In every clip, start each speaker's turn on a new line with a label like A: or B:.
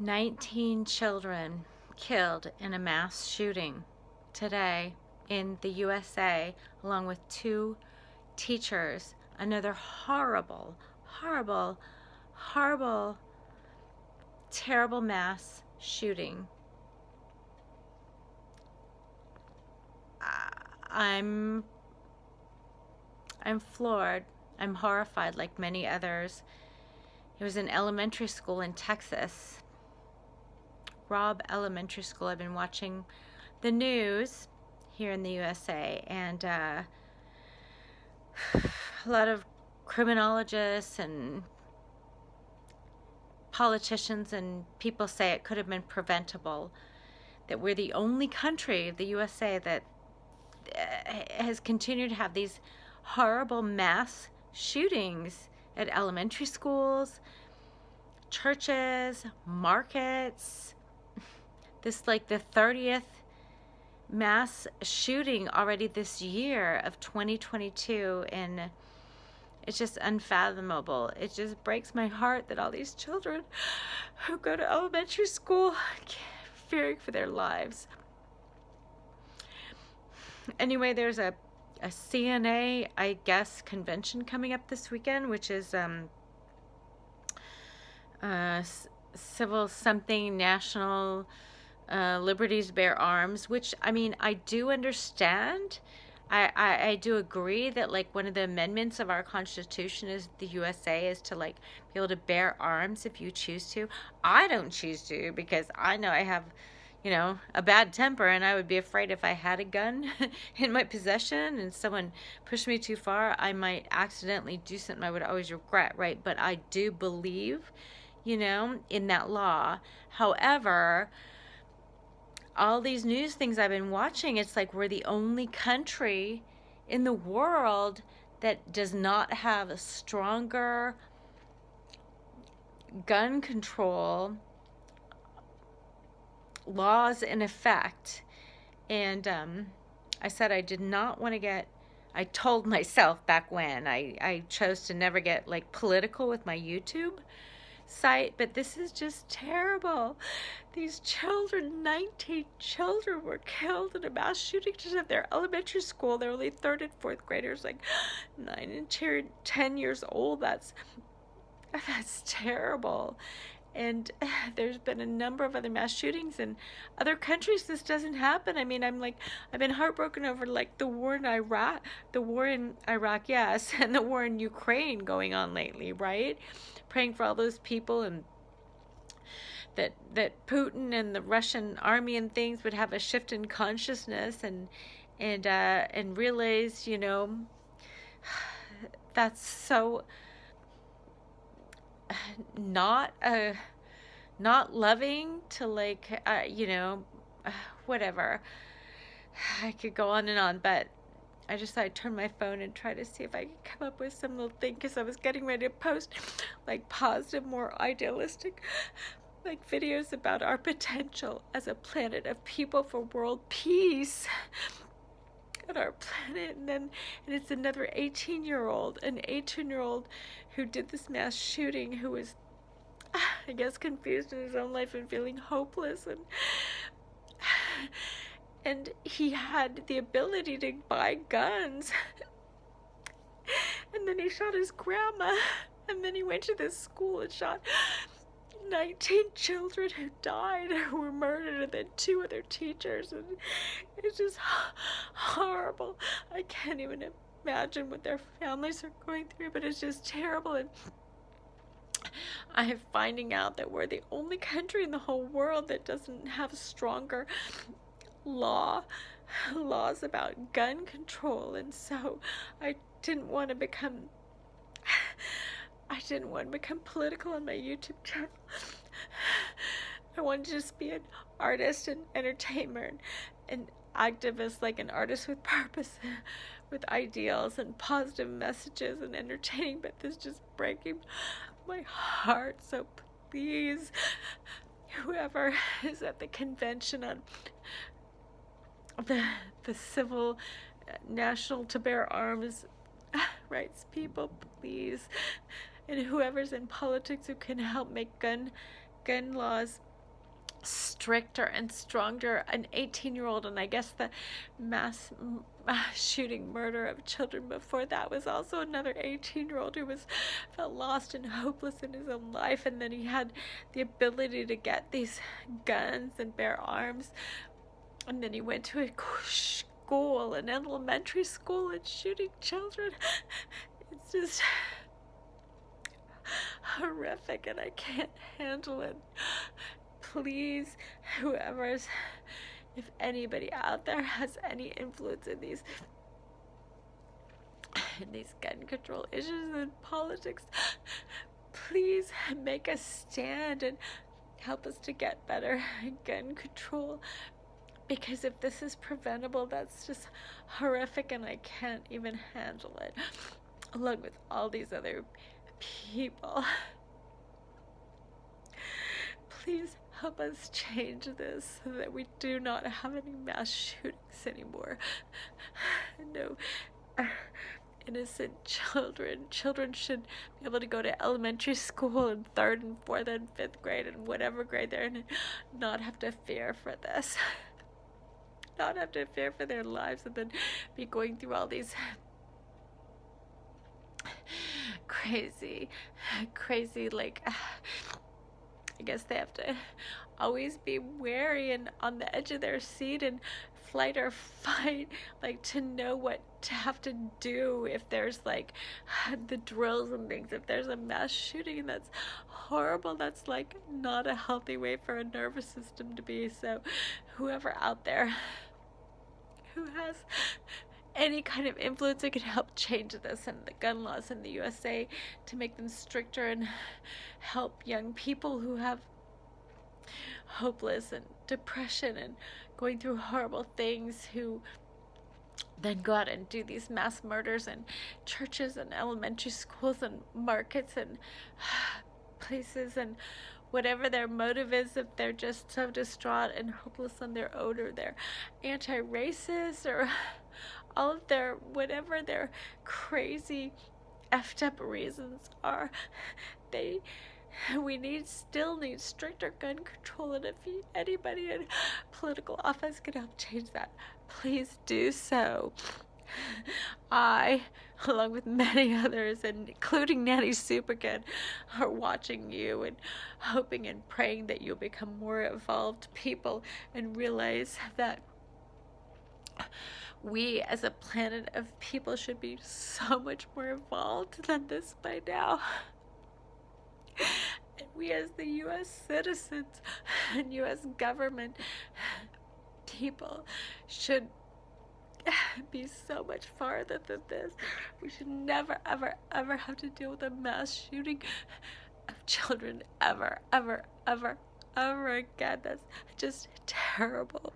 A: 19 children killed in a mass shooting today in the USA, along with 2 teachers. Another horrible, horrible, horrible, terrible mass shooting. I'm I'm floored. I'm horrified like many others. It was an elementary school in Texas. Robb Elementary School. I've been watching the news here in the USA, and a lot of criminologists and politicians and people say it could have been preventable, that we're the only country, the USA, that has continued to have these horrible mass shootings at elementary schools, churches, markets. This like the 30th mass shooting already this year of 2022, and it's just unfathomable. It just breaks my heart that all these children who go to elementary school fearing for their lives. Anyway, there's a CNA, I guess, convention coming up this weekend, which is civil something national liberties bear arms, which, I mean, I do understand. I do agree that like one of the amendments of our Constitution is the USA is to like be able to bear arms if you choose to. I don't choose to because I know I have, a bad temper, and I would be afraid if I had a gun in my possession and someone pushed me too far, I might accidentally do something I would always regret, right? But I do believe, in that law. However, all these news things I've been watching, it's like we're the only country in the world that does not have a stronger gun control laws in effect. And I said I did not want to I told myself back when I chose to never get like political with my YouTube site, but this is just terrible. These children, 19 children, were killed in a mass shooting just at their elementary school. They're only 3rd and 4th graders, like 9 and 10 years old. That's terrible. And there's been a number of other mass shootings in other countries. This doesn't happen. I mean, I've been heartbroken over like the war in Iraq, yes, and the war in Ukraine going on lately, right? Praying for all those people, and that Putin and the Russian army and things would have a shift in consciousness and realize, that's so not loving to like whatever. I could go on and on, but I just thought I'd turn my phone and try to see if I could come up with some little thing, because I was getting ready to post like positive, more idealistic like videos about our potential as a planet of people for world peace on our planet. And it's another 18-year-old who did this mass shooting, who was, I guess, confused in his own life and feeling hopeless, and he had the ability to buy guns, and then he shot his grandma, and then he went to this school and shot 19 children who died, who were murdered, and then 2 other teachers. And it's just horrible. I can't even imagine what their families are going through, but it's just terrible. And I am finding out that we're the only country in the whole world that doesn't have stronger laws about gun control. And so I didn't want to become political on my YouTube channel. I wanted to just be an artist and entertainer and activist, like an artist with purpose, with ideals and positive messages and entertaining. But this is just breaking my heart. So please, whoever is at the convention on the civil national to bear arms rights people, please, and whoever's in politics who can help make gun gun laws stricter and stronger. An 18-year-old, and I guess the mass shooting murder of children before that was also another 18-year-old who felt lost and hopeless in his own life, and then he had the ability to get these guns and bear arms, and then he went to a school, an elementary school, and shooting children. It's just horrific, and I can't handle it. Please, whoever's, if anybody out there has any influence in these gun control issues and politics, please make a stand and help us to get better gun control. Because if this is preventable, that's just horrific, and I can't even handle it, along with all these other people. Please help us change this so that we do not have any mass shootings anymore. No innocent children. Children should be able to go to elementary school in 3rd and 4th and 5th grade and whatever grade they're in, and not have to fear for this. Not have to fear for their lives, and then be going through all these crazy, like, I guess they have to always be wary and on the edge of their seat and flight or fight, like, to know what to have to do if there's, like, the drills and things. If there's a mass shooting, and that's horrible. That's, like, not a healthy way for a nervous system to be. So whoever out there who has any kind of influence that could help change this and the gun laws in the USA to make them stricter and help young people who have hopeless and depression and going through horrible things, who then go out and do these mass murders in churches and elementary schools and markets and places, and whatever their motive is, if they're just so distraught and hopeless on their own, or they're anti-racist, or all of their, whatever their crazy effed up reasons are, we still need stricter gun control. And if anybody in political office can help change that, please do so. I, along with many others, and including Nanny Superkid, are watching you and hoping and praying that you'll become more evolved people and realize that we as a planet of people should be so much more evolved than this by now. And we as the U.S. citizens and U.S. government people should be so much farther than this. We should never, ever, ever have to deal with a mass shooting of children ever, ever, ever, ever again. That's just terrible.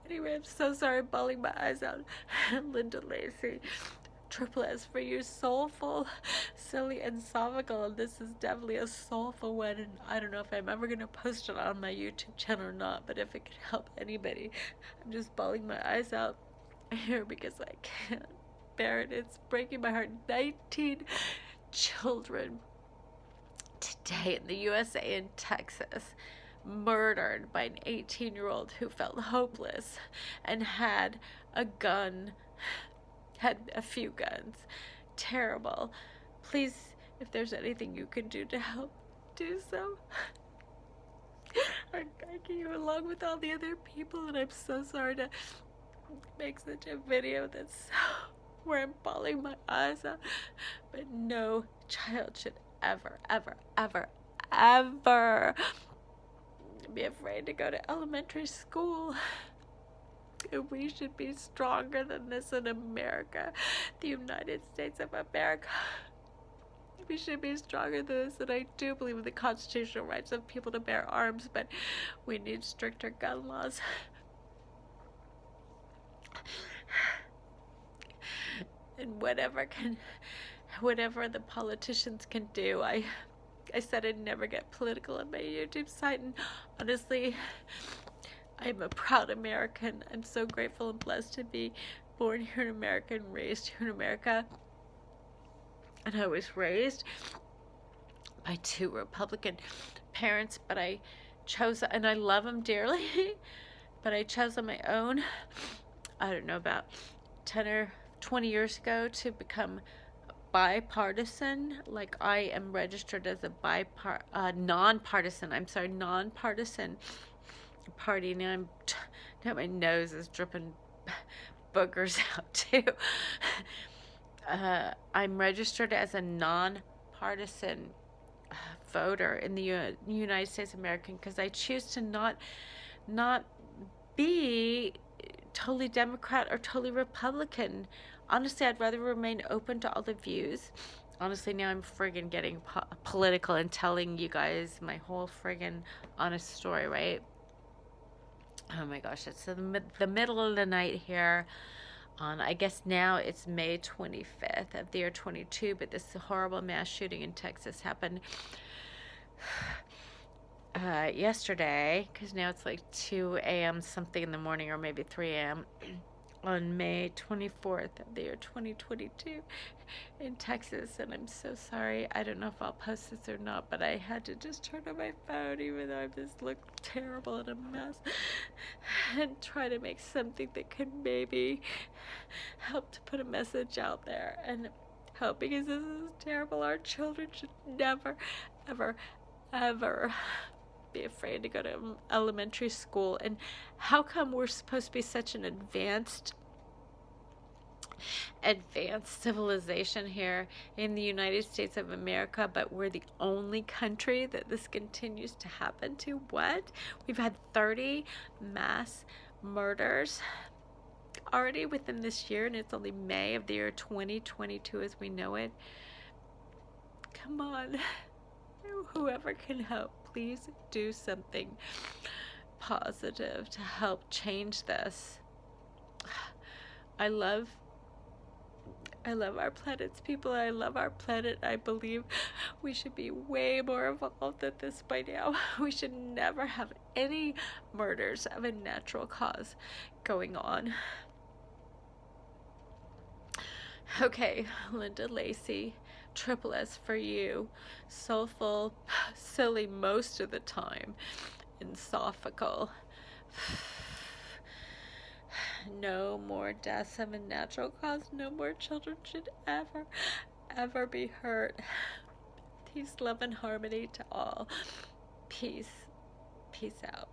A: Anyway, I'm so sorry, bawling my eyes out. Linda Lacey. Triple S for you, soulful, silly, and soulful. And this is definitely a soulful one, and I don't know if I'm ever going to post it on my YouTube channel or not, but if it could help anybody, I'm just bawling my eyes out here because I can't bear it. It's breaking my heart. 19 children today in the USA and Texas murdered by an 18-year-old who felt hopeless and had a gun, had a few guns. Terrible. Please, if there's anything you can do to help, do so. I'm thanking you along with all the other people, and I'm so sorry to make such a video that's where I'm bawling my eyes out, but no child should ever, ever, ever, ever be afraid to go to elementary school. We should be stronger than this in America, the United States of America. We should be stronger than this, and I do believe in the constitutional rights of people to bear arms, but we need stricter gun laws. And whatever the politicians can do. I said I'd never get political on my YouTube site, and honestly, I'm a proud American. I'm so grateful and blessed to be born here in America and raised here in America. And I was raised by two Republican parents, but I chose, and I love them dearly, but I chose on my own, I don't know, about 10 or 20 years ago to become bipartisan. Like, I am registered as a nonpartisan, I'm sorry, nonpartisan party. Now my nose is dripping boogers out too. I'm registered as a nonpartisan voter in the United States of America because I choose to not be totally Democrat or totally Republican. Honestly, I'd rather remain open to all the views. Honestly, now I'm friggin' getting political and telling you guys my whole friggin' honest story, right? Oh my gosh, it's the middle of the night here. I guess now it's May 25th of the year 22, but this horrible mass shooting in Texas happened yesterday, because now it's like 2 a.m. something in the morning, or maybe 3 a.m. on May 24th of the year 2022 in Texas. And I'm so sorry. I don't know if I'll post this or not, but I had to just turn on my phone, even though I just look terrible and a mess, and try to make something that could maybe help to put a message out there and help, because this is terrible. Our children should never, ever, ever be afraid to go to elementary school. And how come we're supposed to be such an advanced civilization here in the United States of America, but we're the only country that this continues to happen to? What? We've had 30 mass murders already within this year, and it's only May of the year 2022 as we know it. Come on. Whoever can help, please do something positive to help change this. I love our planet's people. I love our planet. I believe we should be way more evolved than this by now. We should never have any murders of a natural cause going on. Okay, Linda Lacey, triple S for you. Soulful, silly most of the time, philosophical. No more deaths of a natural cause. No more children should ever be hurt. Peace, love, and harmony to all. Peace. Peace out.